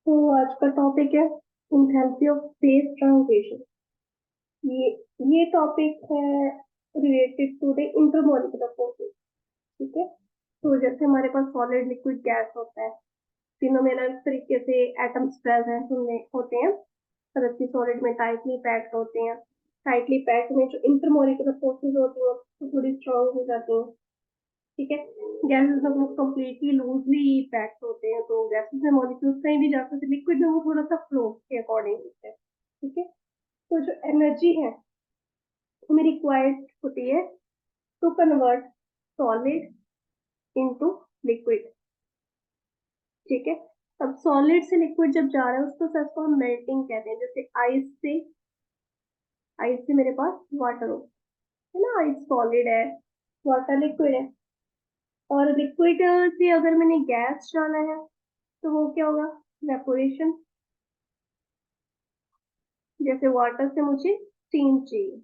तो आज का टॉपिक है एंथैल्पी ऑफ फेज ट्रांजिशन। ये ये टॉपिक है related to the intermolecular forces. ठीक है। तो जैसे हमारे पास सॉलिड लिक्विड गैस होता है, तीनों में अलग तरीके से एटम्स प्रेजेंट होते हैं। जबकि सॉलिड में टाइटली पैक्ड होते हैं। टाइटली पैक्ड में जो इंटरमोलिकुलर फोर्सेस होती हैं वो थोड़ी स्ट्रांग हो जाती हैं। ठीक है। गैसेस में वो कम्प्लीटली लूजली पैक्ड होते हैं, तो गैसेस में मॉलिक्यूल्स कहीं भी जा सकते हैं। लिक्विड में वो थोड़ा सा फ्लो के अकॉर्डिंग होता है। ठीक है। तो जो एनर्जी है वो मेरी रिक्वायर्ड होती है to convert solid into liquid. ठीक है। अब सॉलिड से लिक्विड जब जा रहा है उस प्रोसेस को हम मेल्टिंग कहते हैं। जैसे आइस से मेरे पास वाटर हो, है ना, आइस सॉलिड है, वाटर लिक्विड है। और लिक्विड से अगर मैंने गैस डाला है तो वो क्या होगा, वेपोरेशन। जैसे वाटर से मुझे स्टीम चाहिए,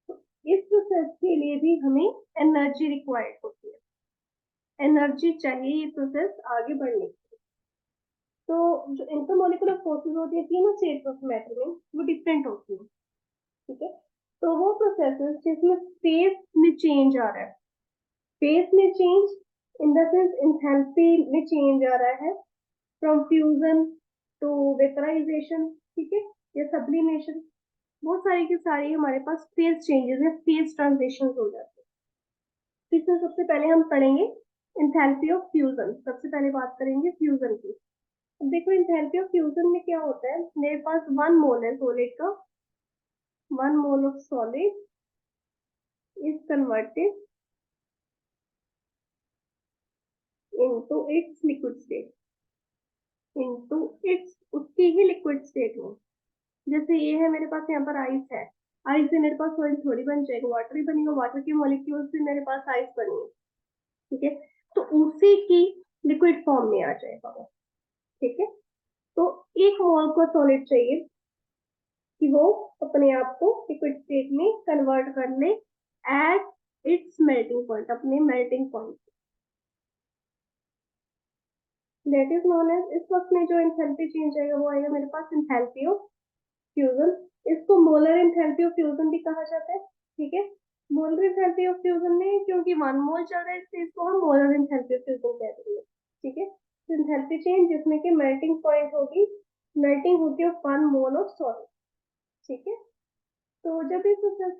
तो इस प्रोसेस के लिए भी हमें एनर्जी रिक्वायर्ड होती है। एनर्जी चाहिए ये प्रोसेस आगे बढ़ने के लिए। तो जो इंटरमोलिकुलर फोर्सेस होती है तीनों स्टेट्स ऑफ मैटर में, वो डिफरेंट होती है। ठीक है। तो वो प्रोसेसेस जिसमें स्पेस में चेंज आ रहा है, स्पेस में change in the sense enthalpy में चेंज आ रहा है, फ्रॉम फ्यूजन टू वेपराइजेशन, ठीक है, या सब्लिमेशन। बहुत सारी की सारी हमारे पास फेज चेंजेस है, फेज ट्रांजिशन हो जाते हैं। तो इसमें सबसे पहले हम पढ़ेंगे इंथैल्पी ऑफ फ्यूजन। सबसे पहले बात करेंगे फ्यूजन की। अब देखो इंथैल्पी ऑफ फ्यूजन में क्या होता है, मेरे पास 1 मोल है सॉलिड का। 1 mole of solid is converted into it's liquid state, into its उसकी ही लिक्विड स्टेट में। जैसे ये है मेरे पास, यहाँ पर आइस है। आइस से मेरे पास सॉलिड थोड़ी बन जाएगा, वाटर ही बनेगा। वाटर के मॉलिक्यूल से मेरे पास आइस बनी है। ठीक है। तो उसी की लिक्विड फॉर्म में आ जाएगा वो। ठीक है। तो 1 मोल को सॉलिड चाहिए कि वो अपने आप को लिक्विड स्टेट में कन्वर्ट कर ले एट इट्स मेल्टिंग पॉइंट, अपने melting point. That is known as, इस वक्त में जो एंथैल्पी चेंज आएगा वो आएगा मेरे पास एंथैल्पी ऑफ फ्यूजन। इसको मोलर एंथैल्पी ऑफ फ्यूजन भी कहा जाता है। ठीक है। मोलर एंथैल्पी ऑफ फ्यूजन में क्योंकि 1 मोल चल रहा है इसलिए इसको हम मोलर एंथैल्पी ऑफ फ्यूजन कह देंगे। ठीक है। तो एंथैल्पी चेंज जिसमें कि मेल्टिंग पॉइंट होगी, मेल्टिंग होगी ऑफ 1 मोल ऑफ सॉलिड। ठीक है। तो जब ये प्रोसेस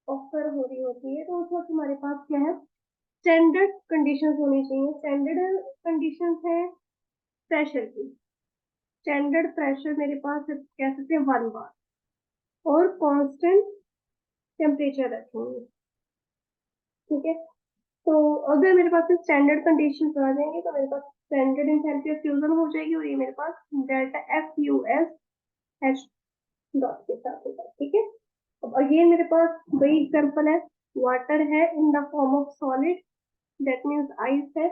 ऑकर हो रही होती है तो उस वक्त हमारे पास क्या है, स्टैंडर्ड कंडीशंस होनी चाहिए। स्टैंडर्ड कंडीशंस है प्रेशर की। स्टैंडर्ड प्रेशर मेरे पास कह सकते हैं 1 बार, और कांस्टेंट टेम्परेचर रखेंगे। ठीक है। तो अगर मेरे पास स्टैंडर्ड कंडीशन आ जाएंगे तो मेरे पास स्टैंडर्ड एंथैल्पी ऑफ फ्यूजन हो जाएगी, और ये मेरे पास delta F U S H dot के साथ होगा। ठीक है। अब अगेन मेरे पास वही एग्जांपल है, वाटर है in the form of solid, that means ice है।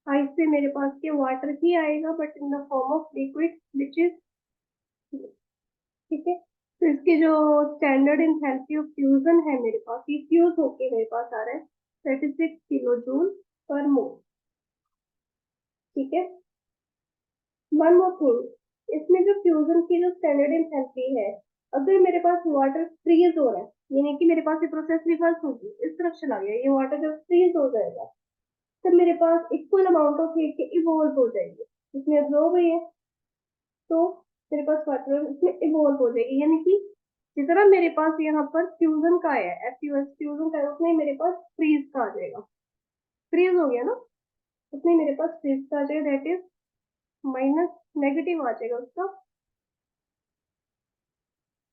आइस से मेरे पास के वाटर ही आएगा but in the form of liquid which is, ठीक है। तो इसकी जो स्टैंडर्ड एंथैल्पी ऑफ फ्यूजन है मेरे पास, ये फ्यूज होके मेरे पास आ रहा है 36 किलो जूल पर मोल। ठीक है। वन मोर थिंग, इसमें जो फ्यूजन की जो स्टैंडर्ड एंथैल्पी है, अगर मेरे पास वाटर फ्रीज हो रहा है यानी कि मेरे पास ये प्रोसेस रिवर्स होगी, इस तरफ चला गया, ये वाटर जब फ्रीज हो जाएगा तब मेरे पास इक्वल अमाउंट ऑफ हीट के इवोल्व हो जाएगी। इसमें एब्जॉर्ब हुई है तो मेरे पास वाटर इसमें इवोल्व हो जाएगी, यानी कि जितना मेरे पास यहाँ पर फ्यूजन का है, एफ यू एस फ्यूजन का है, उसमें मेरे पास फ्रीज का आ जाएगा। फ्रीज हो गया ना, उसमें मेरे पास फ्रीज का आ जाएगा, दैट इज माइनस, नेगेटिव आ जाएगा उसका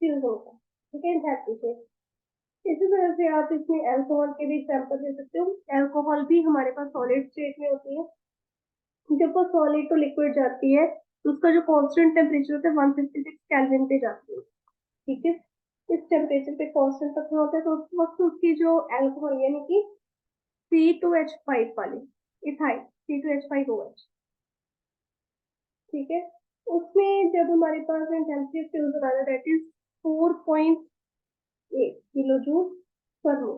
फ्यूजन का। ठीक है, एंथैल्पी से। इसी तरह से आप इसमें अल्कोहल के भी एग्जाम्पल दे सकते हो। अल्कोहल भी हमारे पास सॉलिड स्टेट में होती है। जब वो सॉलिड टू लिक्विड जाती है तो उसका जो कांस्टेंट टेम्परेचर होता है 156 केल्विन पे जाती है। ठीक है। इस टेम्परेचर पे कांस्टेंट रखना होता है तो उस वक्त उसकी जो अल्कोहल यानी कि C2H5 वाली इथाइल, C2H5OH, ठीक है, उसमें जब हमारे पास एंथैल्पी ऑफ फ्यूजन आ रहा है that is 4.8 kilo joule per मोल।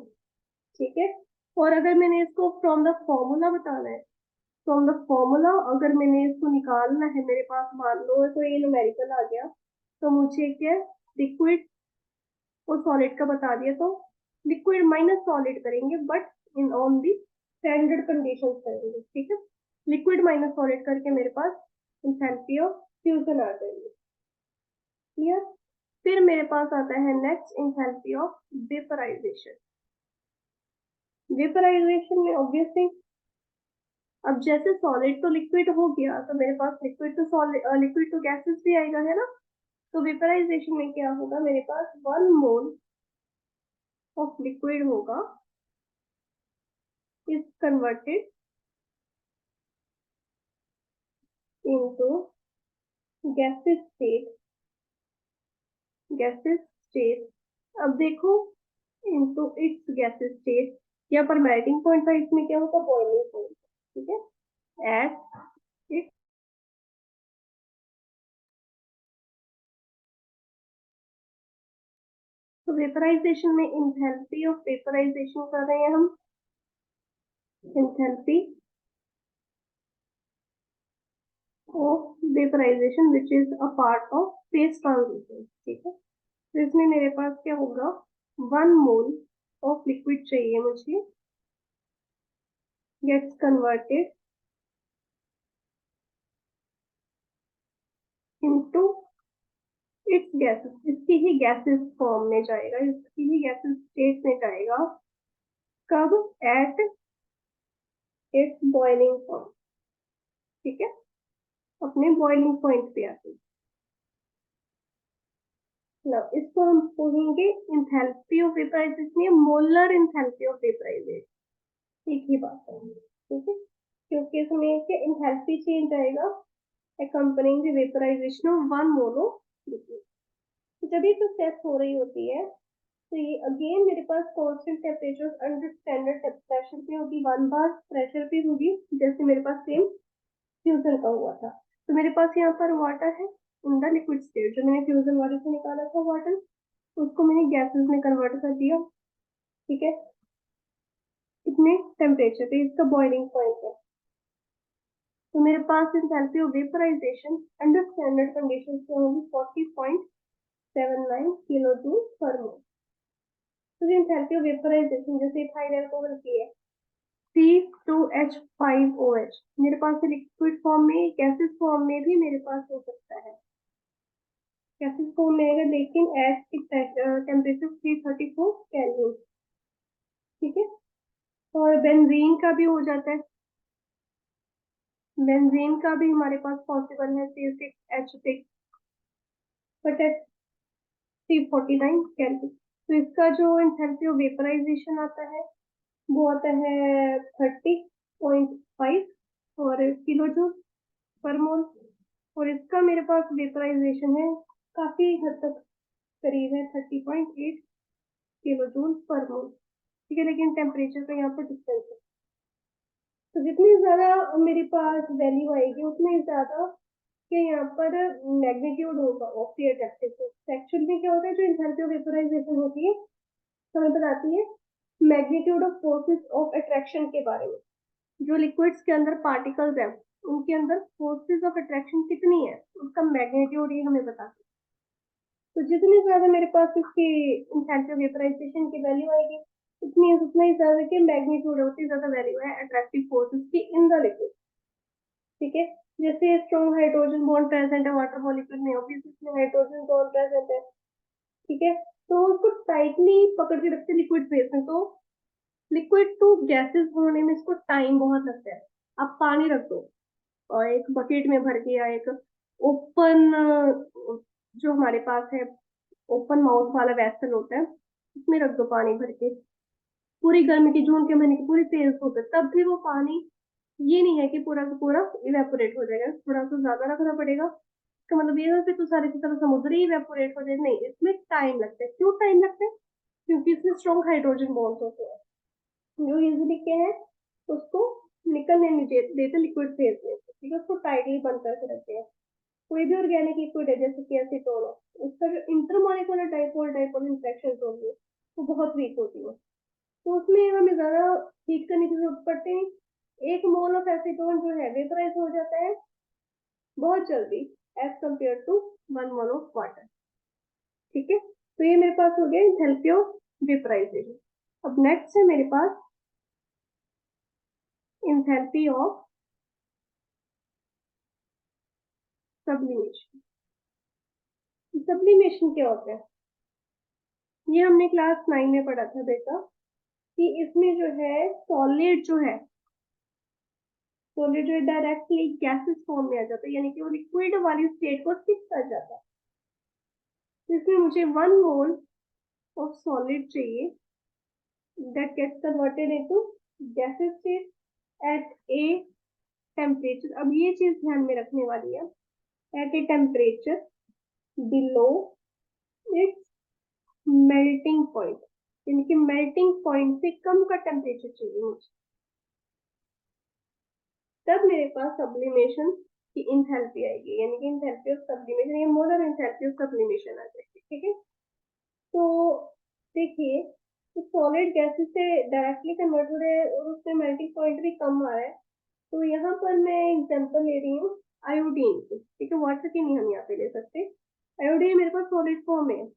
ठीक है। और अगर मैंने इसको फ्रॉम द फॉर्मूला बताना है फ्रॉम द फॉर्मूला अगर मैंने इसको निकालना है, मेरे पास मान लो तो ये न्यूमेरिकल आ गया, तो मुझे क्या लिक्विड और सॉलिड का बता दिया, तो लिक्विड माइनस सॉलिड करेंगे but in on the standard condition करेंगे, ठीक है। लिक्विड माइनस सॉलिड करके मेरे पास एंथैल्पी ऑफ फ्यूजन आ जाएगी, क्लियर। फिर मेरे पास आता है next enthalpy of vaporization. Vaporization में ऑब्वियसली अब जैसे सॉलिड तो लिक्विड हो गया, तो मेरे पास लिक्विड तो सॉलिड, लिक्विड तो गैसेस भी आएगा, है ना। तो वेपराइजेशन में क्या होगा, मेरे पास 1 मोल ऑफ लिक्विड होगा is converted into gases state, gases state. अब देखो इनटू इट्स गैसेस स्टेट, यहाँ पर मेल्टिंग पॉइंट था, इसमें क्या होगा बॉइलिंग पॉइंट, ठीक है। एट इट, तो वेपराइजेशन में इंथैल्पी ऑफ वेपराइजेशन कर रहे हैं हम, enthalpy of vaporization which is a part of phase transition, ठीक है। तो इसमें मेरे पास क्या होगा, 1 मोल ऑफ लिक्विड चाहिए मुझे, gets converted into its gases, इसकी ही गैसेस फॉर्म में जाएगा, इसकी ही गैसेस स्टेट में जाएगा, कब, एट इट्स बॉइलिंग पॉइंट, ठीक है, अपने बॉइलिंग पॉइंट पे आते हैं। ना इसको हम कहेंगे इंथैल्पी ऑफ वेपराइजेशन या मोलर इंथैल्पी ऑफ वेपराइजेशन, एक ही बात है, ठीक है। क्योंकि इसमें इंथैल्पी चेंज आएगा accompanying the vaporization of 1 mole of liquid। तो जब ये तो स्टेप हो रही होती है, तो ये अगेन मेरे पास constant temperature under standard pressure पे होगी, 1 बार प्रेशर पे होगी, जैसे मेरे पास सेम फ्यूजन का हुआ था। तो मेरे पास यहाँ पर वाटर है इन द लिक्विड स्टेट, जो मैंने फ्यूजन वाटर से निकाला था वाटर, उसको मैंने गैसेस में कन्वर्ट कर दिया, ठीक है। इतने टेम्परेचर पे इसका बॉइलिंग पॉइंट है, तो मेरे पास enthalpy of vaporisation under standard condition से होगी 40.79 किलो जूल पर मोल। तो एंथैल्पी ऑफ वेपराइजेशन जैसे इथाइल अल्कोहल की है C2H5OH, मेरे पास लिक्विड फॉर्म में, गैसेस फॉर्म में भी मेरे पास हो सकता है, गैसेस फॉर्म में आएगा, लेकिन एट टेम्परेचर 334 केल्विन, ठीक है। और बेंजीन का भी हो जाता है, बेंजीन का भी हमारे पास पॉसिबल है C6H6 बट एट 349 केल्विन। तो इसका जो एंथैल्पी ऑफ वेपराइजेशन आता है वो आता है 30.5 और किलो जूल पर मोल, और इसका मेरे पास वेपराइजेशन है काफी हद तक करीब है 30.8 किलो जूल पर मोल, ठीक है। लेकिन टेम्परेचर का यहाँ पर डिफरेंस है, तो जितनी ज्यादा मेरे पास वैल्यू आएगी उतनी ज्यादा के यहाँ पर मैग्नीट्यूड होगा of the attractive force. Actual में क्या होता है, जो एंथैल्पी ऑफ वेपराइजेशन होती है हमें बताती है magnitude of forces of attraction के बारे में। जो लिक्विड्स के अंदर पार्टिकल्स हैं उनके अंदर फोर्सेस ऑफ अट्रैक्शन कितनी है, उसका मैग्नीट्यूड ये हमें बताती है। तो जितनी ज्यादा मेरे पास इसकी एंथैल्पी ऑफ वेपराइजेशन की वैल्यू आएगी, उतनी उतना ही ज्यादा की मैग्नीट्यूड है, उतनी ज्यादा वैल्यू है अट्रैक्टिव फोर्सेस की इन द लिक्विड, ठीक है। जैसे स्ट्रॉन्ग हाइड्रोजन बॉन्ड प्रेजेंट है वाटर मॉलिक्यूल में, ऑब्वियसली इसमें हाइड्रोजन बॉन्ड प्रेजेंट है, ठीक है। तो उसको टाइटली पकड़ के रखते लिक्विड फेस में, तो लिक्विड टू गैसेस होने में इसको टाइम बहुत लगता है। आप पानी रख दो और एक बकेट में भर के, या एक ओपन जो हमारे पास है ओपन माउथ वाला वेसल होता है, उसमें रख दो पानी भर के, पूरी गर्मी की जून के महीने की पूरी तेज धूप है, तब भी वो पानी ये नहीं है कि पूरा का पूरा इवेपोरेट हो जाएगा, थोड़ा सा ज्यादा रखना पड़ेगा। इसका मतलब ये है कि तो सारी की तरह समुद्र ही इवेपोरेट हो जाए, नहीं, इसमें टाइम लगता है। क्यों टाइम लगता है, क्योंकि इसमें स्ट्रॉन्ग हाइड्रोजन बॉन्ड्स होते हैं जो इजिली क्या है उसको निकलने नहीं देते लिक्विड फेज में, ठीक है, उसको टाइटली बंद करके रखते हैं। कोई भी ऑर्गेनिक लिक्विड है जैसे कि एसीटोन है, उसका जो इंटरमॉलिक्यूलर डाइपोल डाइपोल इंटरेक्शन होगी वो बहुत वीक होती है, तो उसमें हमें ज्यादा हीट करने की जरूरत पड़ती है, एक मोल ऑफ एसीटोन जो है वेपराइज हो जाता है बहुत जल्दी as compare to 1 mole of water. ठीक है, तो ये मेरे पास हो गया एंथैल्पी ऑफ वेपराइजेशन। अब नेक्स्ट है मेरे पास एंथैल्पी ऑफ सब्लिमेशन। सब्लिमेशन क्या होता है? ये हमने क्लास 9 में पढ़ा था बेटा कि इसमें जो है सॉलिड जो है, सॉलिड जो डायरेक्टली गैसेस फॉर्म में आ जाता है, यानी कि वो लिक्विड वाली स्टेट को स्किप कर जाता है। तो इसमें मुझे 1 मोल ऑफ सॉलिड चाहिए that gets converted into gaseous state at a temperature। अब ये चीज ध्यान में रखने वाली है, at a temperature below its melting point, यानी कि मेल्टिंग पॉइंट से कम का टेम्परेचर चाहिए मुझे, तब मेरे पास सब्लिमेशन की इंथैल्पी आएगी, यानी कि इंथैल्पी ऑफ सब्लिमेशन या मोलर इंथैल्पी ऑफ सब्लिमेशन आ जाएगी। ठीक है, तो देखिए, तो सॉलिड गैसेस से डायरेक्टली कन्वर्ट हो रहे हैं और उसमें मेल्टिंग पॉइंट भी कम आ रहा है। तो यहाँ पर मैं एग्जांपल ले रही हूँ आयोडीन की। ठीक है, वाटर की नहीं हम यहाँ पे ले सकते। आयोडीन मेरे पास सॉलिड फॉर्म में,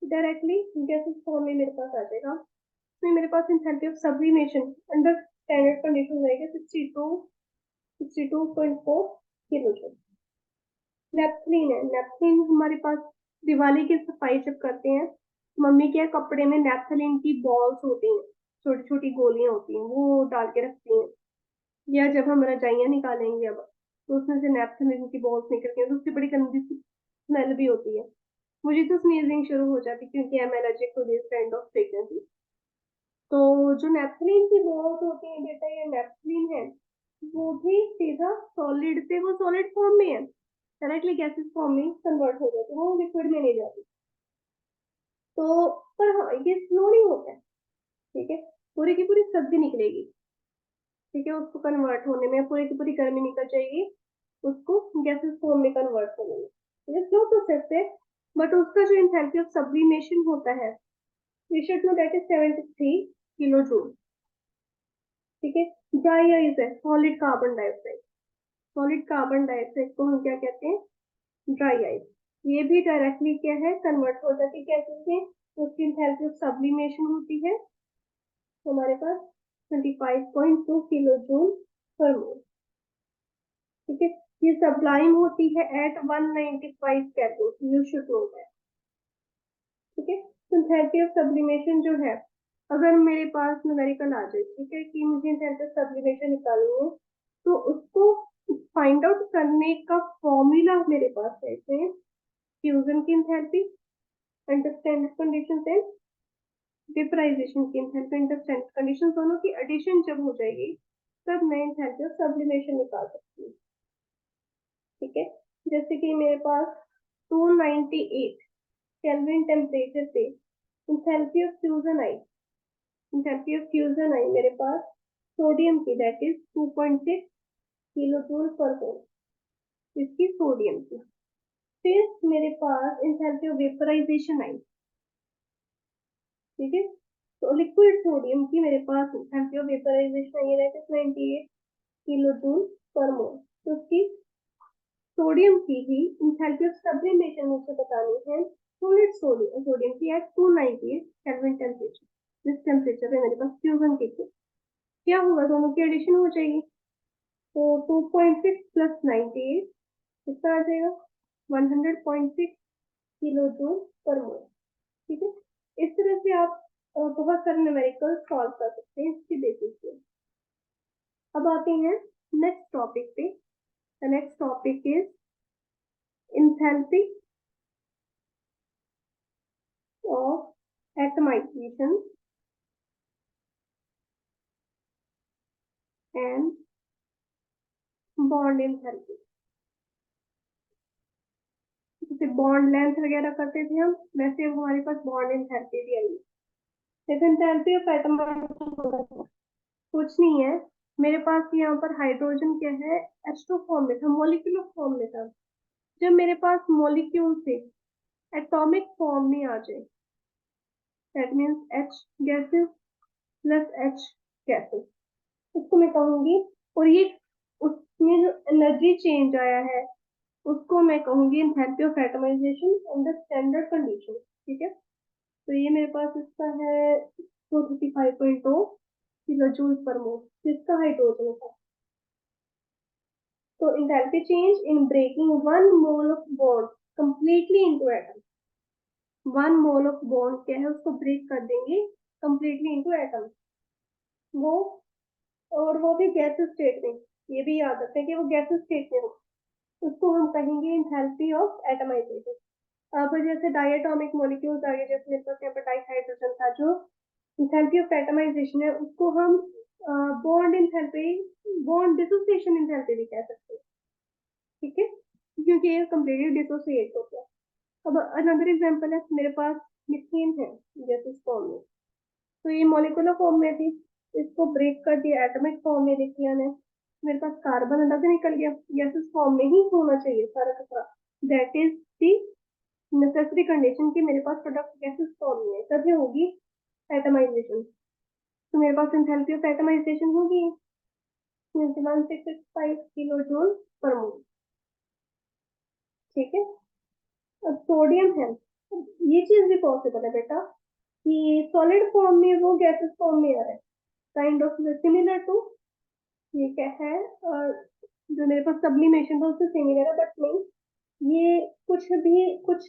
डायरेक्टली गैसेस फॉर्म में मेरे पास आ जाएगा। तो मेरे पास enthalpy of sublimation under standard condition रहेगा 62.4 किलो जूल। नेपथलीन है, नेपथलीन हमारे पास दिवाली की सफाई जब करते हैं, मम्मी के कपड़े में नेपथलीन की बॉल्स होती हैं, छोटी छोटी गोलियां होती हैं, वो डाल के रखती हैं। या जब हम रजाइयां निकालेंगे अब, तो उसमें से नैपथलिन की बॉल्स निकलती हैं, तो उसकी बड़ी गंदी सी स्मेल भी होती है। मुझे तो स्नीजिंग शुरू हो जाती क्योंकि I am allergic to this kind of fragrances. तो जो नैपथलीन की बॉल्स होती हैं बेटा, ये नैपथलीन है, वो भी सीधा सॉलिड से, वो सॉलिड फॉर्म में है, डायरेक्टली गैसेस फॉर्म में कन्वर्ट हो जाती है, वो लिक्विड में नहीं जाती। तो पर हाँ, ये स्लो नहीं होता है। ठीक है, पूरी की पूरी सब्जी निकलेगी। ठीक है, उसको कन्वर्ट होने में पूरी की पूरी गर्मी निकल जाएगी, उसको गैसेस फॉर्म में कन्वर्ट होने में। ये स्लो प्रोसेस है, बट उसका जो एंथैल्पी ऑफ सब्लिमेशन होता है, we should know that is 73 kilo joule. ठीक है, ड्राई आइस है solid carbon dioxide, solid carbon dioxide को हम क्या कहते हैं? Dry ice. ये भी डायरेक्टली क्या है, कन्वर्ट हो जाती है गैसेस में, तो उसकी एंथैल्पी ऑफ सब्लिमेशन होती है हमारे पास 25.2 किलो जूल पर मोल। ठीक है, ये सब्लाइम होती है at 195 kelvin, you should know that. ठीक है, सिंथेटिक ऑफ सब्लिमेशन जो है, अगर मेरे पास न्यूमेरिकल आ जाए, ठीक है, कि मुझे सिंथेटिक सब्लिमेशन निकालनी है, तो उसको फाइंड आउट करने का फॉर्मूला मेरे पास है, फ्यूजन की enthalpy under standard condition and vaporization की एंथैल्पी अंडर स्टैंडर्ड कंडीशन, दोनों की एडिशन जब हो जाएगी, तब मैं एंथैल्पी ऑफ सब्लिमेशन निकाल सकती हूँ। ठीक है, जैसे कि मेरे पास 298 केल्विन टेम्परेचर पे इंथैल्पी ऑफ फ्यूजन आई, इंथैल्पी ऑफ फ्यूजन आई मेरे पास सोडियम की, that is 2.6 kilo joule per mole, इसकी सोडियम की। फिर मेरे पास इंथैल्पी ऑफ वेपराइजेशन आई। ठीक है, तो लिक्विड सोडियम की मेरे पास इंथैल्पी ऑफ वेपराइजेशन आई, that is 98 kilo joule per mole. तो उसकी सोडियम की ही इंथैल्पी ऑफ सब्लिमेशन मुझे बतानी है, सॉलिड सोडियम, सोडियम की एट 298 केल्विन टेम्परेचर। इस टेम्परेचर पे मेरे पास फ्यूजन की थी, क्या होगा, दोनों की एडिशन हो जाएगी, तो 2.6 प्लस 98 कितना आ जाएगा, 100.6 किलो जूल पर मोल। ठीक है, इस तरह से आप बहुत सारे न्यूमेरिकल सॉल्व कर सकते हैं इसकी बेसिस पे। अब आते हैं नेक्स्ट टॉपिक पे। The next topic is enthalpy of atomization and bond enthalpy। जैसे बॉन्ड लेंथ वगैरह करते थे हम, वैसे अब हमारे पास बॉन्ड एंथैल्पी भी आई है। एंथैल्पी ऑफ एटमाइजेशन कुछ नहीं है, मेरे पास यहाँ पर हाइड्रोजन क्या है, एस्टो फॉर्म में था, मोलिकुलर फॉर्म में था। जब मेरे पास मोलिक्यूल से एटॉमिक फॉर्म में आ जाए, that means H gases plus H gases, उसको मैं कहूंगी, और ये उसमें जो एनर्जी चेंज आया है उसको मैं कहूंगी enthalpy of atomization under standard condition. ठीक है, तो ये मेरे पास इसका है 235.2 किलो जूल पर मोल, इसका हाइड्रोजन था। तो enthalpy change in breaking 1 mole of bond completely into atom. 1 mole of bond क्या है, उसको ब्रेक कर देंगे कंप्लीटली इनटू एटम, वो, और वो भी गैस स्टेट में। ये भी याद रखें कि वो गैस स्टेट में हो, उसको हम कहेंगे एंथैल्पी ऑफ एटमाइजेशन। अब जैसे डायटोमिक मॉलिक्यूल्स आ गए, जैसे मेरे पास यहाँ पर डाइहाइड्रोजन था, जो एंथैल्पी ऑफ एटमाइजेशन है उसको हम bond enthalpy, bond dissociation enthalpy भी कह सकते हैं। ठीक है, क्योंकि ये कंप्लीटली डिसोसिएट हो गया। अब अनदर एग्जांपल है, मेरे पास मिथेन है जैसे फॉर्म में, तो ये मॉलिक्यूलर फॉर्म में थी, इसको ब्रेक कर दिया एटॉमिक फॉर्म में लिख दिया ने, मेरे पास कार्बन अलग निकल गया, गैसेस फॉर्म में ही होना चाहिए सारा का सारा। That is the necessary condition कि मेरे पास प्रोडक्ट गैसेस फॉर्म में है, तभी होगी एटमाइजेशन। तो मेरे पास एंथैल्पी ऑफ एटमाइजेशन होगी 1665 किलो जूल पर मोल। ठीक है, अब सोडियम है, ये चीज भी पॉसिबल है बेटा कि सॉलिड फॉर्म में वो गैसेस फॉर्म में आ रहा है, काइंड ऑफ सिमिलर टू, ये क्या है, जो मेरे पास सब्लिमेशन था उससे सिमिलर है, बट नहीं, ये कुछ भी कुछ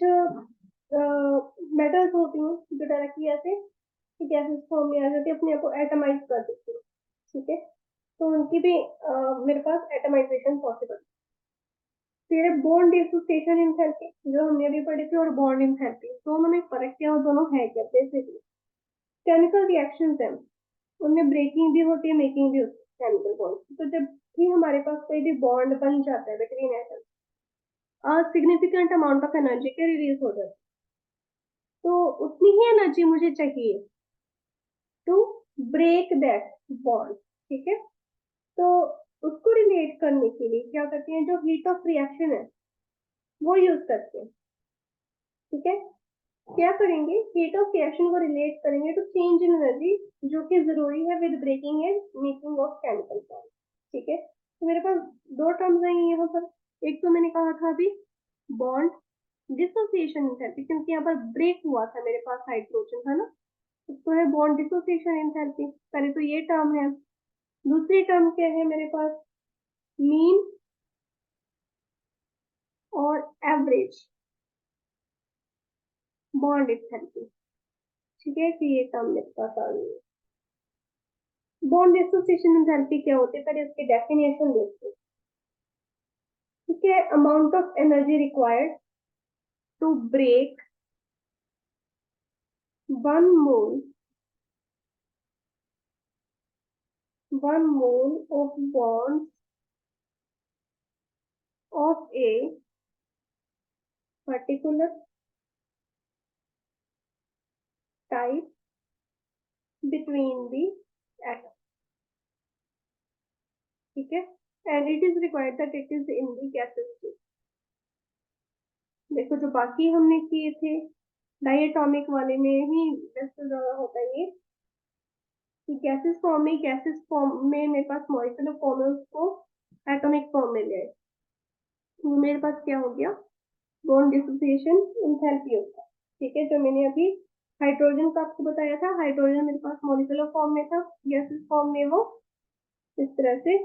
मेटल्स होती हैं जो डायरेक्टली ऐसे गैसेस फॉर्म में आ जाती है, अपने आप को एटमाइज कर देती है। ठीक है, तो उनकी भी मेरे पास एटमाइजेशन पॉसिबल। फिर बॉन्ड डिसोसिएशन एंथैल्पी जो हमने अभी पढ़ी थी, और बॉन्ड एंथैल्पी, दोनों में फर्क क्या, और दोनों है क्या, बेसिकली केमिकल रिएक्शंस हैं, उनमें ब्रेकिंग भी होती है, मेकिंग भी होती है केमिकल बॉन्ड। तो जब भी हमारे पास कोई भी बॉन्ड बन जाता है between atoms, significant amount of energy के रिलीज हो जाती है, तो उतनी ही एनर्जी मुझे चाहिए टू ब्रेक दैट बॉन्ड। ठीक है, तो उसको रिलेट करने के लिए क्या करते हैं, जो हीट ऑफ रिएक्शन है वो यूज करते हैं। ठीक है, क्या करेंगे, हीट ऑफ रिएक्शन को रिलेट करेंगे टू चेंज इन एनर्जी, जो कि जरूरी है with breaking and making of chemical bond. ठीक है, तो मेरे पास दो टर्म्स हैं यहाँ पर, एक तो मैंने कहा था अभी बॉन्ड डिसोसिएशन एंथैल्पी, क्योंकि यहाँ पर ब्रेक हुआ था मेरे पास हाइड्रोजन है ना, उसको है बॉन्ड डिसोसिएशन एंथैल्पी। पहले तो ये टर्म है, दूसरी टर्म क्या है मेरे पास, मीन और एवरेज बॉन्ड एंथैल्पी। ठीक है, कि ये टर्म मेरे पास आ गई है। बॉन्ड डिसोसिएशन एंथैल्पी क्या होती है, पहले इसकी डेफिनेशन देखते हैं। ठीक है, amount of energy required to break 1 mole 1 mole of bonds of a particular type between the atoms. ठीक है, and it is required that it is in the gaseous state। देखो जो बाकी हमने किए थे डायटोमिक वाले में ही वैसे ज्यादा होता है ये कि गैसेस फॉर्म में, गैसेस फॉर्म में मेरे पास मॉलिक्यूलर फॉर्म है, उसको एटॉमिक फॉर्म में ले, तो मेरे पास क्या हो गया, बॉन्ड डिसोसिएशन एंथैल्पी होता है। ठीक है, जो मैंने अभी हाइड्रोजन का आपको बताया था, हाइड्रोजन मेरे पास मॉलिक्यूलर फॉर्म में था, गैसेस फॉर्म में वो इस तरह से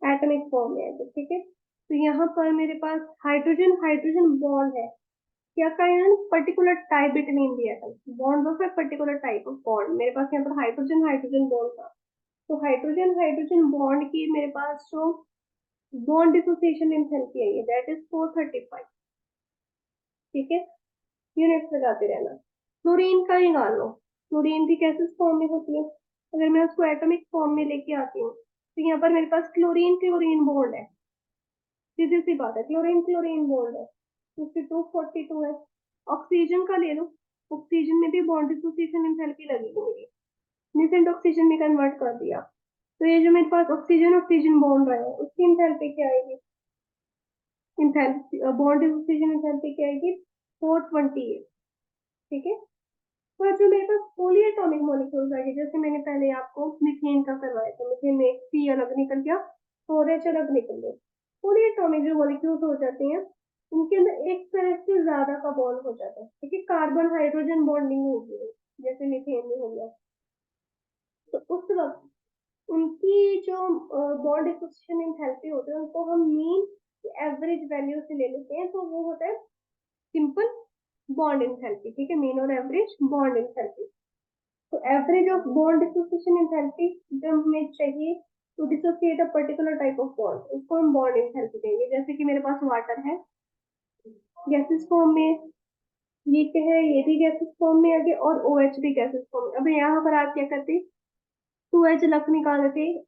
एटॉमिक फॉर्म में है। ठीक है, तो यहाँ पर मेरे पास हाइड्रोजन हाइड्रोजन बॉन्ड है, क्या कारण, particular type between the atom, bond of a particular type of bond, मेरे पास यहाँ पर हाइड्रोजन हाइड्रोजन बॉन्ड था, तो हाइड्रोजन हाइड्रोजन बॉन्ड की मेरे पास जो बॉन्ड डिसोसिएशन एंथैल्पी आई है दैट इज 435। ठीक है, यूनिट्स लगाते रहना। क्लोरीन का निकाल लो, क्लोरीन भी कैसे फॉर्म में होती है, अगर मैं उसको एटॉमिक फॉर्म में लेके आती हूँ, तो यहाँ पर मेरे पास क्लोरीन क्लोरीन बॉन्ड है, सीधी सी बात है, क्लोरीन क्लोरीन बॉन्ड है, 5242 है। ऑक्सीजन का ले लो, ऑक्सीजन में भी बॉन्ड डिसोसिएशन एंथैल्पी लगी होगी, निसेंट ऑक्सीजन में कन्वर्ट कर दिया, तो ये जो मेरे पास ऑक्सीजन ऑक्सीजन बॉन्ड रहा है उसकी एंथैल्पी क्या आएगी, एंथैल्पी बॉन्ड डिसोसिएशन एंथैल्पी क्या आएगी, 428। ठीक है, पर जो मेरे पास पॉलीएटॉमिक मॉलिक्यूल्स आ गए, जैसे मैंने पहले आपको मीथेन का करवाया था, मीथेन में एक सी अलग निकल गया, 4H अलग निकल गया। पॉलीएटॉमिक जो मॉलिक्यूल्स हो जाते हैं, उनके अंदर एक तरह से ज्यादा का बॉन्ड हो जाता है, ठीक है, कार्बन हाइड्रोजन बॉन्डिंग होगी, जैसे मीथेन में हो गया। तो उस वक्त उनकी जो बॉन्ड डिसोसिएशन एंथैल्पी होते हैं, उनको हम मीन एवरेज वैल्यू से ले लेते हैं, तो वो होता है सिंपल बॉन्ड एंथैल्पी, ठीक है, मीन और एवरेज बॉन्ड एंथैल्पी। तो average of bond dissociation enthalpy जब हमें चाहिए to dissociate a particular type of bond, उसको हम बॉन्ड एंथैल्पी देंगे। जैसे कि मेरे पास वाटर है गैसेस फॉर्म में, ये क्या है, ये भी गैसेस फॉर्म में आ गया, और OH भी गैसेस फॉर्म में। अब यहाँ पर आप क्या करते, 2H अलग निकाल देते,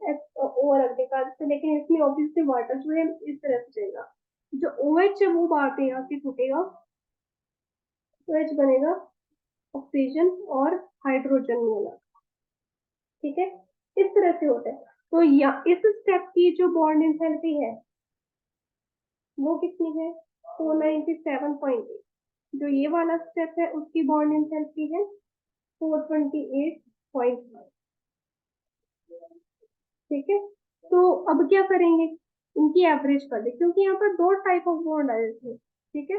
O अलग निकाल देते, लेकिन इसमें ऑब्वियसली वाटर जो है इस तरह से जाएगा, जो OH है वो बाहर पे यहाँ से छूटेगा, OH बनेगा ऑक्सीजन और हाइड्रोजन में अलग, ठीक है, इस तरह से होता है। तो या इस स्टेप की जो बॉन्ड एंथैल्पी है वो कितनी है, 497.8। जो ये वाला स्टेप है उसकी बॉन्ड एंथैल्पी है 428.5, ठीक है। तो अब क्या करेंगे, इनकी एवरेज कर दे, क्योंकि यहाँ पर दो टाइप ऑफ बॉन्ड आए थे, ठीक है,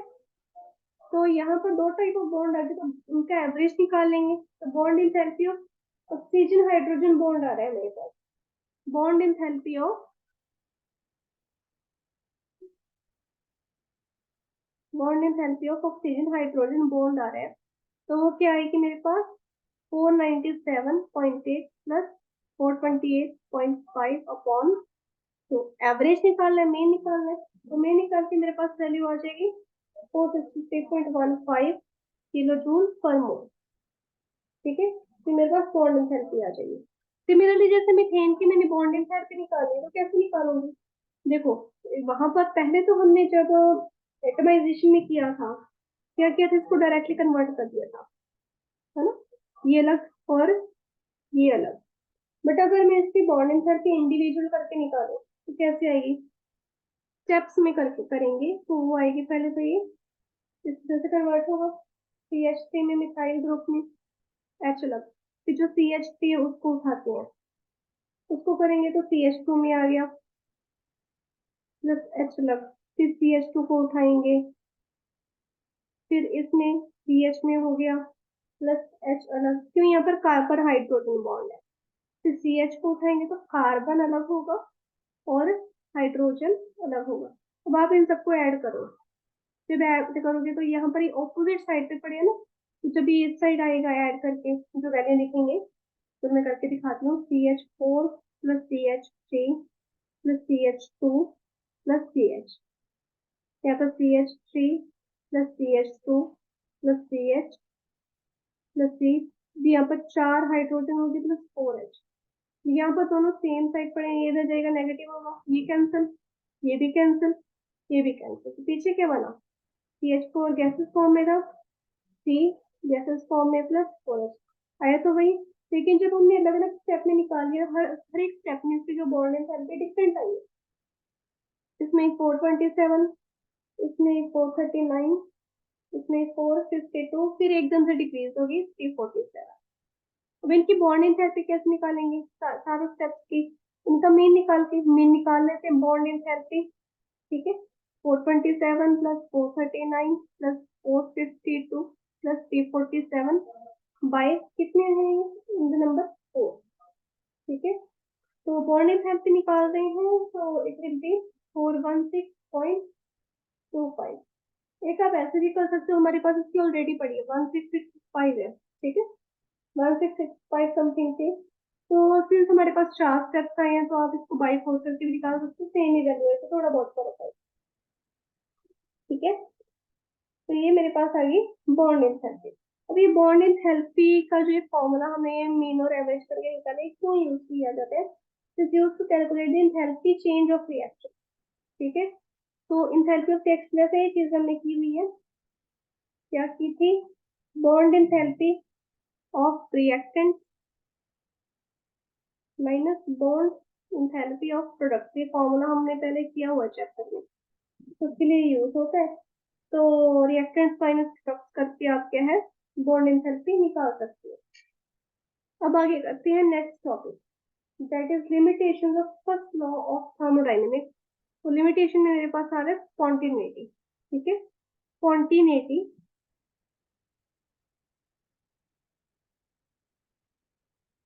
तो यहाँ पर दो टाइप ऑफ बॉन्ड आ गए, तो उनका एवरेज निकाल लेंगे। तो bond enthalpy of oxygen hydrogen bond आ रहा है मेरे पास, bond enthalpy of oxygen hydrogen bond आ रहा है, तो वो क्या आएगी मेरे पास, 497.8 प्लस 428.5 अपॉन, तो एवरेज निकालना है, मेन निकालना है, तो मेन निकाल के मेरे पास वैल्यू आ जाएगी 453.15 किलो जूल पर मोल, ठीक है। तो मेरे पास बॉन्ड एंथैल्पी आ जाएगी। सिमिलरली जैसे मीथेन की मैंने बॉन्ड एंथैल्पी निकाली है, तो कैसे निकालूंगी, देखो, वहां पर पहले तो हमने जब एटमाइजेशन में किया था, क्या किया था, इसको डायरेक्टली कन्वर्ट कर दिया था, है ना, ये अलग और ये अलग। बट अगर मैं इसकी बॉन्ड एंथैल्पी इंडिविजुअल करके निकालूं तो कैसे आएगी, स्टेप्स में करके करेंगे तो वो आएगी, पहले तो ये इस तरह से कन्वर्ट होगा, CH3 में मिथाइल ग्रुप में H अलग, फिर जो CH3 है उसको उठाते हैं, उसको करेंगे तो CH2 में आ गया प्लस H अलग, फिर CH2 को उठाएंगे, फिर इसमें CH में हो गया प्लस H अलग, क्यों, यहाँ पर कार्बन हाइड्रोजन बॉन्ड है, फिर CH को उठाएंगे तो कार्बन अलग होगा और हाइड्रोजन अलग होगा। अब आप इन सबको ऐड करो, जब ऐड करोगे तो यहाँ पर ऑपोजिट साइड पे पड़े है ना, तो जब ये इस साइड आएगा ऐड करके जो वैल्यू लिखेंगे, तो मैं करके दिखाती हूँ, CH4 plus CH3 plus CH2 plus CH, यहाँ पर CH3 plus CH2 plus CH plus C, यहाँ पर 4 हाइड्रोजन होगी प्लस 4H, यहाँ पर दोनों सेम साइड पड़े, ये इधर जाएगा नेगेटिव होगा, ये कैंसिल, ये भी कैंसिल, ये भी कैंसिल, तो पीछे क्या बना, CH4 गैसेस फॉर्म में था, C गैसेस फॉर्म में प्लस 4H आया, तो वही। लेकिन जब हमने अलग अलग स्टेप में निकाल लिया, हर एक स्टेप में इसकी जो बॉन्ड एंथैल्पी डिफरेंट आई है, इसमें 427, इसमें 439, इसमें 452, फिर एकदम से डिक्रीज होगी 347। अब इनकी बॉन्ड एंथैल्पी कैसे निकालेंगे, सारे स्टेप्स की, इनका मीन निकाल के, मीन निकालने से बॉन्ड एंथैल्पी, ठीक है, 427 प्लस 439 प्लस 452 प्लस 347 बाय कितने हैं, नंबर 4, ठीक है। तो बॉन्ड एंथैल्पी निकाल रहे हैं, तो इट विल बी 416.25। एक आप ऐसे भी कर सकते हो, हमारे पास इसकी ऑलरेडी पड़ी है, 1665 है, ठीक है, 1665 समथिंग थी। तो सिंस हमारे पास 4 स्टेप्स आए हैं, तो आप इसको बाई 4 करके भी निकाल सकते हो, सेम ही वैल्यू है, तो थोड़ा बहुत फर्क है, ठीक है। तो ये मेरे पास आ गई बॉन्ड एंथैल्पी। अब ये बॉन्ड एंथैल्पी का जो ये फॉर्मूला हमें मीन और एवरेज करके निकाले, क्यों यूज किया जाता है, is use to calculate the enthalpy change of reaction, ठीक है। तो एंथैल्पी ऑफ रिएक्शन जैसे ये चीज हमने की हुई है, क्या की थी, bond enthalpy of reactant minus bond enthalpy of product, ये फॉर्मूला हमने पहले किया हुआ चैप्टर में, तो उसके लिए यूज होता है। तो रिएक्टेंट्स माइनस प्रोडक्ट्स करके आप क्या है, बॉन्ड एंथैल्पी निकाल सकती है। अब आगे करते हैं next topic, that is limitations of first law of thermodynamics. तो लिमिटेशन में मेरे पास आ रहा है स्पॉन्टिनिटी। ठीक है, स्पॉन्टिनिटी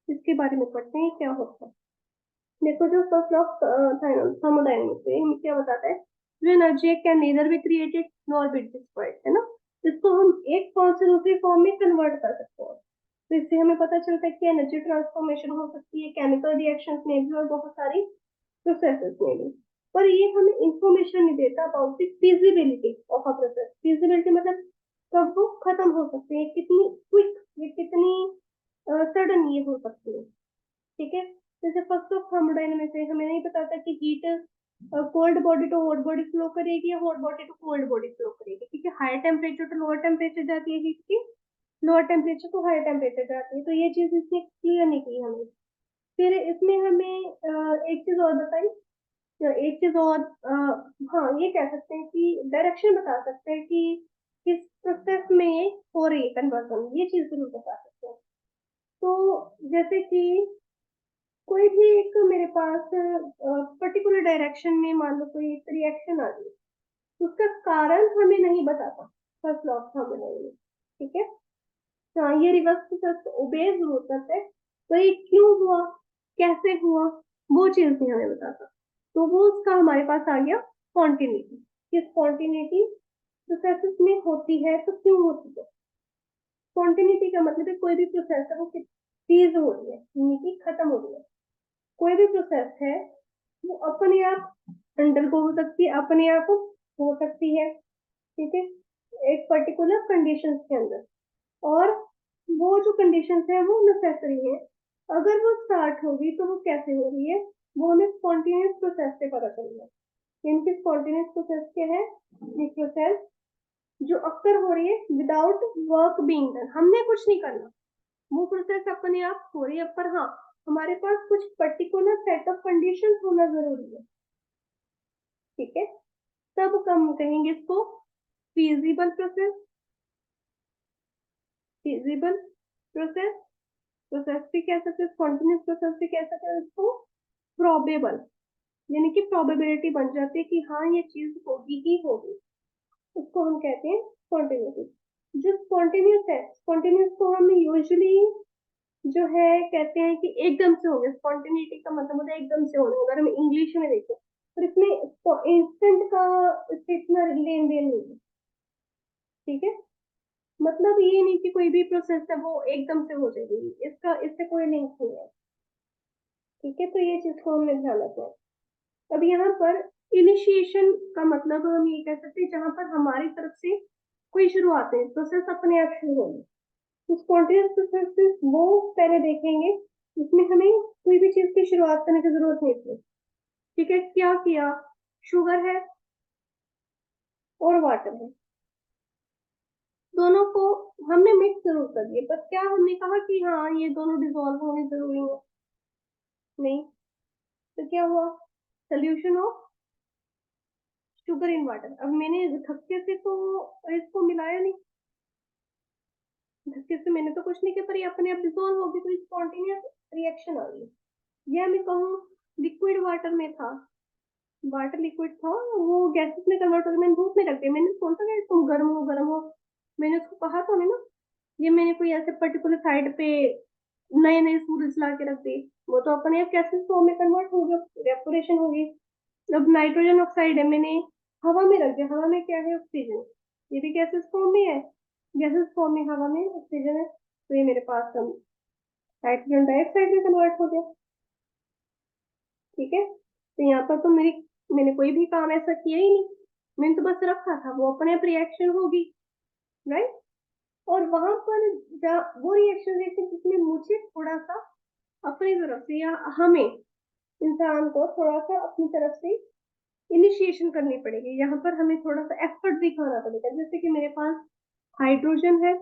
इसके बारे में पढ़ते हैं क्या होता है। देखो, जो फर्स्ट लॉ ऑफ थर्मोडायनेमिक्स है क्या बताता है, जो energy can neither be created nor be destroyed, है ना। इसको हम एक फॉर्म से दूसरी फॉर्म में कन्वर्ट कर सकते हैं। तो इससे हमें पता चलता है कि एनर्जी ट्रांसफॉर्मेशन हो सकती है केमिकल रिएक्शंस में भी और बहुत सारी प्रोसेसेस में भी। पर ये हमें इंफॉर्मेशन नहीं देता about the feasibility of a process. Feasibility मतलब कब वो खत्म हो सकती है, कितनी क्विक, ये कितनी सडन ये हो सकती है। ठीक है, जैसे फर्स्ट ऑफ थर्मोडायनेमिक्स में हमें नहीं बताता कि heat cold body to hot body flow करेगी या hot body to cold body flow करेगी। ठीक है, higher temperature to lower temperature जाती है हीट की, lower temperature to higher temperature जाती है। तो ये चीज इसने क्लियर नहीं की हमें। फिर इसमें हमें एक चीज और बताई, एक चीज और हाँ ये कह सकते हैं कि डायरेक्शन बता सकते हैं कि किस प्रोसेस में हो रही है कन्वर्जन, ये चीज जरूर बता सकते हैं। तो जैसे कि कोई भी एक मेरे पास पर्टिकुलर डायरेक्शन में मान लो कोई एक रिएक्शन आ गई, उसका कारण हमें नहीं बताता फर्स्ट लॉ ऑफ थर्मोडायनेमिक्स। ठीक है, हाँ ये रिवर्स प्रोसेस ओबे जरूर करता है, तो ये क्यों हुआ, कैसे हुआ, वो चीज नहीं हमें बताता। तो वो उसका हमारे पास आ गया स्पॉन्टिनिटी, कि स्पॉन्टिनिटी प्रोसेस में होती है तो क्यों होती है। स्पॉन्टिनिटी का मतलब है कोई भी प्रोसेस है वो तेज हो रही है, यानी कि खत्म हो रही है। कोई भी प्रोसेस है वो अपने आप अंडरगो हो सकती है, अपने आप हो सकती है। ठीक है, एक पर्टिकुलर कंडीशंस के अंदर, और वो जो कंडीशंस है वो नेसेसरी है। अगर वो स्टार्ट होगी तो वो कैसे हो रही है, वो हमें स्पॉन्टेनियस प्रोसेस से पता चलेगा। इनकी स्पॉन्टेनियस प्रोसेस क्या है, ये प्रोसेस जो अक्सर हो रही है विदाउट वर्क बीइंग डन, हमने कुछ नहीं करना, वो प्रोसेस अपने आप हो रही है। पर हाँ, हमारे पास कुछ पर्टिकुलर सेट ऑफ कंडीशंस होना जरूरी है। ठीक है, तब हम कहेंगे इसको feasible process, feasible process, process भी कह सकते हैं, स्पॉन्टेनियस प्रोसेस भी कह सकते हैं इसको, प्रोबेबल, यानी कि प्रोबेबिलिटी बन जाती है कि हाँ ये चीज होगी ही होगी, उसको हम कहते हैं स्पॉन्टेनियस। जो स्पॉन्टेनियस है, स्पॉन्टेनियस को हम यूजुअली जो है कहते हैं कि एकदम से हो गया। स्पॉन्टेनिटी का मतलब होता है एकदम से होना, अगर हम इंग्लिश में देखें तो इसमें इंस्टेंट का इससे इतना लेन देन नहीं है। ठीक है, मतलब ये नहीं कि कोई भी प्रोसेस है वो एकदम से हो जाएगी, इसका इससे कोई लिंक नहीं है। ठीक है, तो ये चीज को हमें ध्यान रखना है। अब यहाँ पर इनिशिएशन का मतलब हम ये कह सकते हैं जहां पर हमारी तरफ से कोई शुरुआत है, प्रोसेस अपने आप शुरू होगी। तो स्पॉन्टेनियस प्रोसेस वो पहले देखेंगे जिसमें हमें कोई भी चीज की शुरुआत करने की जरूरत नहीं थी। ठीक है, क्या किया, शुगर है और वाटर है, दोनों को हमने मिक्स जरूर कर दिया, पर क्या हमने कहा कि हाँ ये दोनों डिजोल्व होने जरूरी है, नहीं। तो क्या हुआ, solution of sugar in water. अब मैंने धक्के से तो इसको मिलाया नहीं, धक्के से मैंने तो कुछ नहीं किया, पर ये अपने आप डिजोल्व होगी, तो स्पॉन्टेनियस रिएक्शन आ गई। या मैं कहूँ लिक्विड वाटर में था, वाटर लिक्विड था, वो गैसेस में कन्वर्ट हो गया, मैंने धूप में रख दिया, मैंने सोचा कि तुम गर्म हो गर्म हो, मैंने उसको कहा तो नहीं ना, ये मैंने कोई ऐसे पर्टिकुलर साइड पे नए नए सूरज ला के रख दी, वो तो अपने आप गैसेस फॉर्म में कन्वर्ट हो गया, रेस्पिरेशन होगी। अब नाइट्रोजन ऑक्साइड है, मैंने हवा में रख दिया, हवा में क्या है, ऑक्सीजन, ये भी गैसेस फॉर्म में है, गैसेस फॉर्म में हवा में ऑक्सीजन है, तो ये मेरे पास हम नाइट्रोजन डाइऑक्साइड में कन्वर्ट हो गया। ठीक है, तो यहाँ पर तो मैंने कोई भी काम ऐसा किया ही नहीं, मैंने तो बस रखा था, वो अपने आप रिएक्शन होगी, राइट। और वहां पर वो रिएक्शन देखते जिसमें मुझे थोड़ा सा अपनी तरफ से या हमें इंसान को थोड़ा सा अपनी तरफ से इनिशिएशन करनी पड़ेगी, यहाँ पर हमें थोड़ा सा एफर्ट दिखाना पड़ेगा। जैसे कि मेरे पास हाइड्रोजन है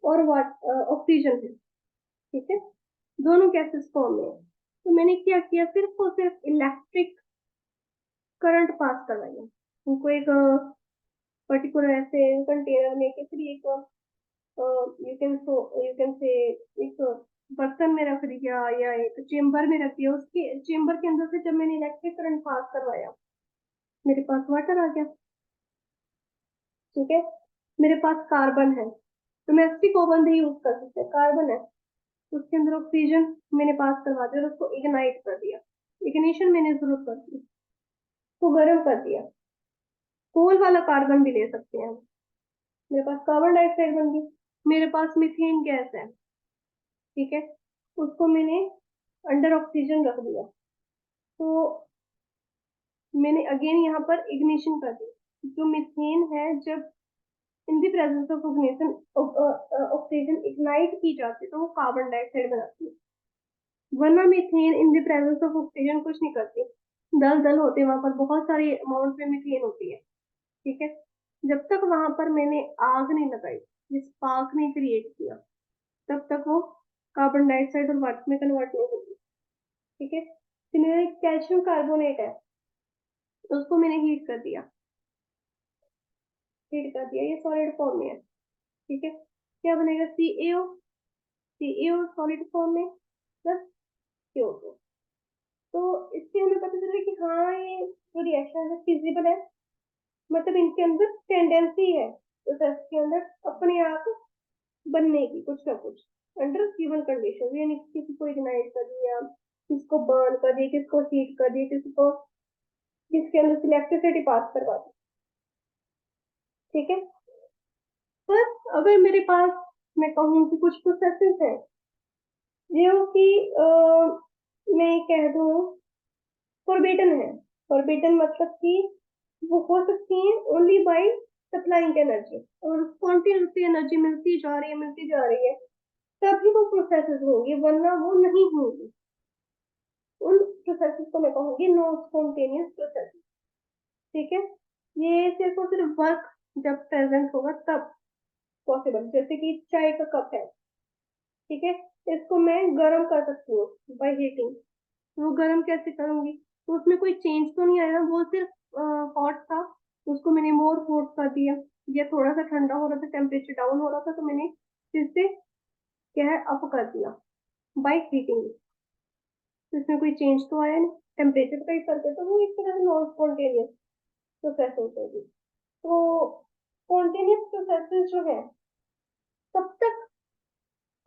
और ऑक्सीजन है, ठीक है, दोनों गैसेस फॉर्म में है, तो मैंने क्या किया, सिर्फ और सिर्फ इलेक्ट्रिक करंट पास करवाइए उनको, एक पर्टिकुलर ऐसे कंटेनर में, फिर एक यू कैन से एक बर्तन में रख दिया या एक चेम्बर में रख दिया, उसके चेम्बर के अंदर से जब मैंने इलेक्ट्रिक करंट पास करवाया, मेरे पास वाटर आ गया। ठीक है, मेरे पास कार्बन है, डोमेस्टिक ओवन भी यूज कर सकते हैं, कार्बन है, उसके अंदर ऑक्सीजन मैंने पास करवा दिया और उसको इग्नाइट कर दिया। इग्निशन मैंने जरूरत कर दी, तो गर्म कर दिया। कोल वाला कार्बन भी ले सकते हैं हम। मेरे पास कार्बन डाइऑक्साइड बन गई। मेरे पास मीथेन गैस है, ठीक है, उसको मैंने अंडर ऑक्सीजन रख दिया, तो मैंने अगेन यहाँ पर इग्निशन कर दी। जो मीथेन है, जब in the presence of oxygen oxygen ignite की जाती है तो वो कार्बन डाइऑक्साइड बनाती है, वरना methane in the presence of oxygen कुछ नहीं करती। दल दल होते हैं वहां पर, बहुत सारी अमाउंट में मीथेन होती है। ठीक है, जब तक वहां पर मैंने आग नहीं लगाई, ये स्पार्क नहीं क्रिएट किया, तब तक वो कार्बन डाइऑक्साइड और वाटर में कन्वर्ट नहीं होगी। ठीक है, सिमिलरली कैल्शियम कार्बोनेट है, उसको मैंने हीट कर दिया, ये सॉलिड फॉर्म में है। ठीक है, क्या बनेगा, सी ए ओ सॉलिड फॉर्म में प्लस CO2। तो इससे हमें पता चला कि हाँ, ये जो रिएक्शन है फिजिबल है, मतलब इनके अंदर टेंडेंसी है प्रोसेस के अंदर अपने आप बनने की, कुछ ना कुछ अंडर गिवन कंडीशन, यानी किसी को इग्नाइट कर दिया, किसको बर्न कर दिया, किसको हीट कर दिया, किसी को किसके अंदर इलेक्ट्रिसिटी पास करवा दी। ठीक है, पर अगर मेरे पास, मैं कहूँ कि कुछ प्रोसेसेस हैं जो कि मैं कह दूँ फॉरबिडन है। फॉरबिडन मतलब कि वो हो सकती है ओनली बाय सप्लाइंग एनर्जी, और कॉन्टिन्यूसली एनर्जी मिलती जा रही है, तभी वो प्रोसेसेस होंगी, वरना वो नहीं होंगी। उन प्रोसेसेस को मैं कहूंगी नॉन स्पॉन्टेनियस प्रोसेस। ठीक है, ये सिर्फ और सिर्फ वर्क जब प्रेजेंट होगा तब पॉसिबल। जैसे कि चाय का कप है, ठीक है, इसको मैं गर्म कर सकती हूँ बाय हीटिंग। वो गर्म कैसे करूंगी, तो उसमें कोई चेंज तो नहीं आएगा, वो सिर्फ हॉट था, उसको मैंने मोर हॉट कर दिया, या थोड़ा सा ठंडा हो रहा था, टेम्परेचर डाउन हो रहा था, तो मैंने फिर से क्या है अप कर दिया बाय हीटिंग। तो इसमें कोई चेंज तो आया नहीं, टेम्परेचर का ही फर्क है, तो वो एक तरह से नॉन स्पॉन्टेनियस प्रोसेस हो जाएगी। तो स्पॉन्टेनियस प्रोसेसेस जो है तब तक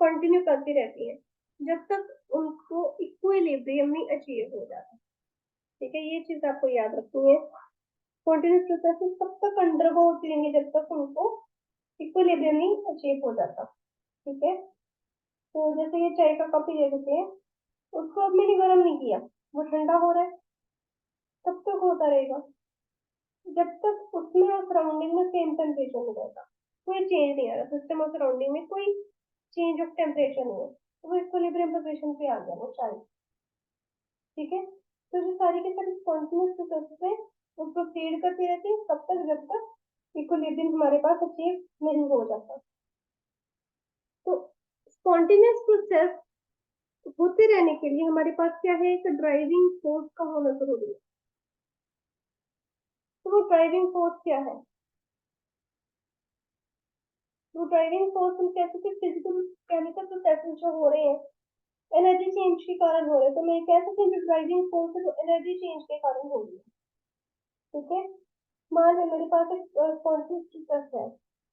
कंटिन्यू करती रहती है जब तक उनको इक्विलिब्रियम नहीं अचीव हो जाता। ठीक है, ये चीज आपको याद रखनी है। स्पॉन्टेनियस प्रोसेसेस तब तक अंडरगो होती रहेंगी जब तक उनको इक्विलिब्रियम नहीं अचीव हो जाता। ठीक है, तो जैसे ये चाय का कप ही ले लेते हैं, उसको अब मैंने गर्म नहीं किया, वो ठंडा हो रहा है, तब तक होता रहेगा जब तक उसमें और सराउंडिंग में सेम टेम्परेचर में रहेगा, कोई चेंज नहीं आ रहा, सिस्टम और सराउंडिंग में कोई चेंज ऑफ टेम्परेचर नहीं है, तो वो इक्विलिब्रियम पोजीशन पे आ गया वो चाय। ठीक है, तो जो सारी के सारी कॉन्टिन्यूस प्रोसेस है वो प्रोसीड करती रहती है तब तक जब तक इक्विलिब्रियम हमारे पास अचीव नहीं हो जाता। तो स्पॉन्टेनियस प्रोसेस होते रहने के लिए हमारे पास क्या है, एक ड्राइविंग फोर्स का होना जरूरी है। तो वो ड्राइविंग फोर्स क्या है, वो ड्राइविंग फोर्स हम कहते हैं फिजिकल केमिकल प्रोसेसेस जो हो रहे हैं एनर्जी चेंज के कारण हो रहे हैं, तो मैं कह सकती हूँ जो ड्राइविंग फोर्स है वो एनर्जी चेंज के कारण हो रही है। ठीक है, मान लो मेरे पास एक कॉन्टिन्यूस प्रोसेस है,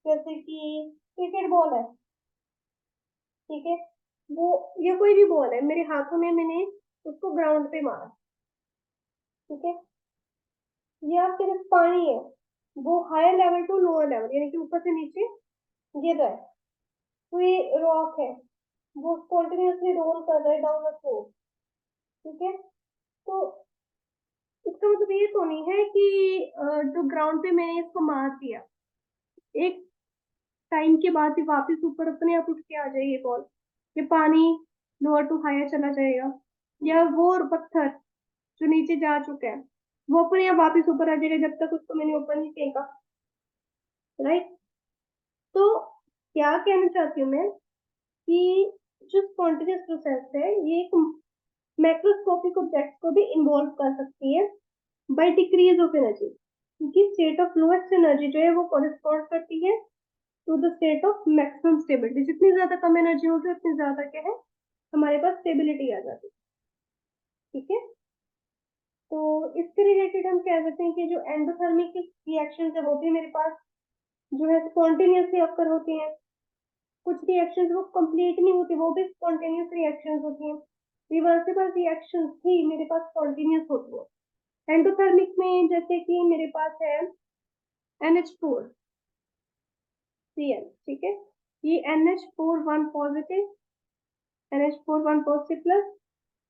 जैसे कि क्रिकेट बॉल है, ठीक है, वो या कोई भी बॉल है, मेरे हाथों में मैंने उसको ग्राउंड पे मारा। ठीक है, ये आपके पास पानी है, वो higher level to lower level यानी कि ऊपर से नीचे गिर रहा है, कोई रॉक है, वो कॉन्टिन्यूसली रोल कर रहा है डाउन द स्लोप। ठीक है, तो इसका मतलब ये तो नहीं है कि जो ग्राउंड पे मैंने इसको मार दिया, एक टाइम के बाद ही वापस ऊपर अपने आप उठ के आ जाएगी बॉल, ये पानी लोअर टू हायर चला जाएगा, या वो पत्थर जो नीचे जा चुका है वो अपने आप वापस ऊपर आ जाएगा जब तक उसको मैंने ऊपर नहीं फेंका। राइट, तो क्या कहना चाहती हूँ मैं कि जो स्पॉन्टेनियस प्रोसेस है ये एक मैक्रोस्कोपिक ऑब्जेक्ट को भी इन्वॉल्व कर सकती है बाय डिक्रीज ऑफ एनर्जी, क्योंकि स्टेट ऑफ लोएस्ट एनर्जी जो है वो कॉरेस्पॉन्ड करती है to the state of maximum stability. जितनी ज्यादा कम एनर्जी होगी उतनी ज्यादा क्या है, हमारे पास स्टेबिलिटी आ जाती है। ठीक है, तो इसके रिलेटेड हम कह सकते हैं कि जो एंडोथर्मिक रिएक्शन जब होती है मेरे पास, जो है स्पॉन्टेनियसली अक्कर होती हैं। कुछ रिएक्शंस वो कंप्लीट नहीं होती, वो भी स्पॉन्टेनियस रिएक्शंस होती हैं। रिवर्सिबल रिएक्शंस भी मेरे पास स्पॉन्टेनियस होती है। एंडोथर्मिक में जैसे कि मेरे पास है NH4 Cl, ठीक है, ये NH4 1 positive, NH4 1 positive plus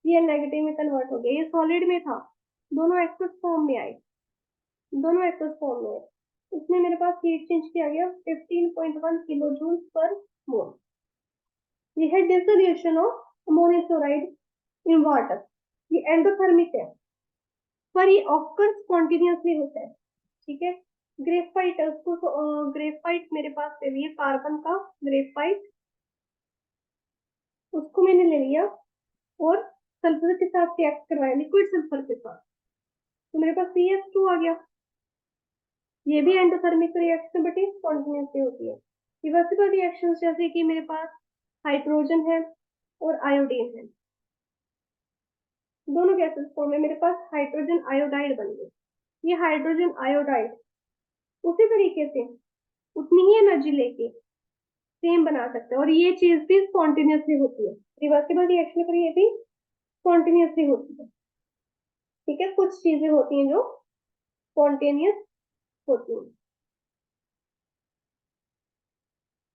Cl negative में कन्वर्ट हो गया। ये सॉलिड में था, दोनों एक्वस फॉर्म में आए, दोनों एक्वस फॉर्म में आए। इसमें मेरे पास हीट चेंज किया गया 15.1 किलो जूल पर मोल। ये है dissolution of ammonium chloride in water. ये एंडोथर्मिक है, पर ये ऑक्कर स्पॉन्टेनियसली होता है। ठीक है, ग्रेफाइट, उसको ग्रेफाइट मेरे पास ले लिया, कार्बन का ग्रेफाइट, उसको मैंने ले लिया और सल्फर के साथ रिएक्ट करवाया, लिक्विड सल्फर के साथ, तो मेरे पास CH2 आ गया। ये भी एंडोथर्मिक रिएक्शन बट स्पॉन्टेनियसली होती है। रिवर्सिबल रिएक्शन जैसे कि मेरे पास हाइड्रोजन है और आयोडीन है, दोनों गैसेस फॉर्म में मेरे पास हाइड्रोजन आयोडाइड बन गए। ये हाइड्रोजन आयोडाइड उसी तरीके से उतनी ही एनर्जी लेके सेम बना सकते हैं, और ये चीज भी स्पॉन्टेनियसली होती है। रिवर्सिबल रिएक्शन पर ये भी स्पॉन्टेनियसली होती है। ठीक है, कुछ चीजें होती हैं जो स्पॉन्टेनियस होती हैं।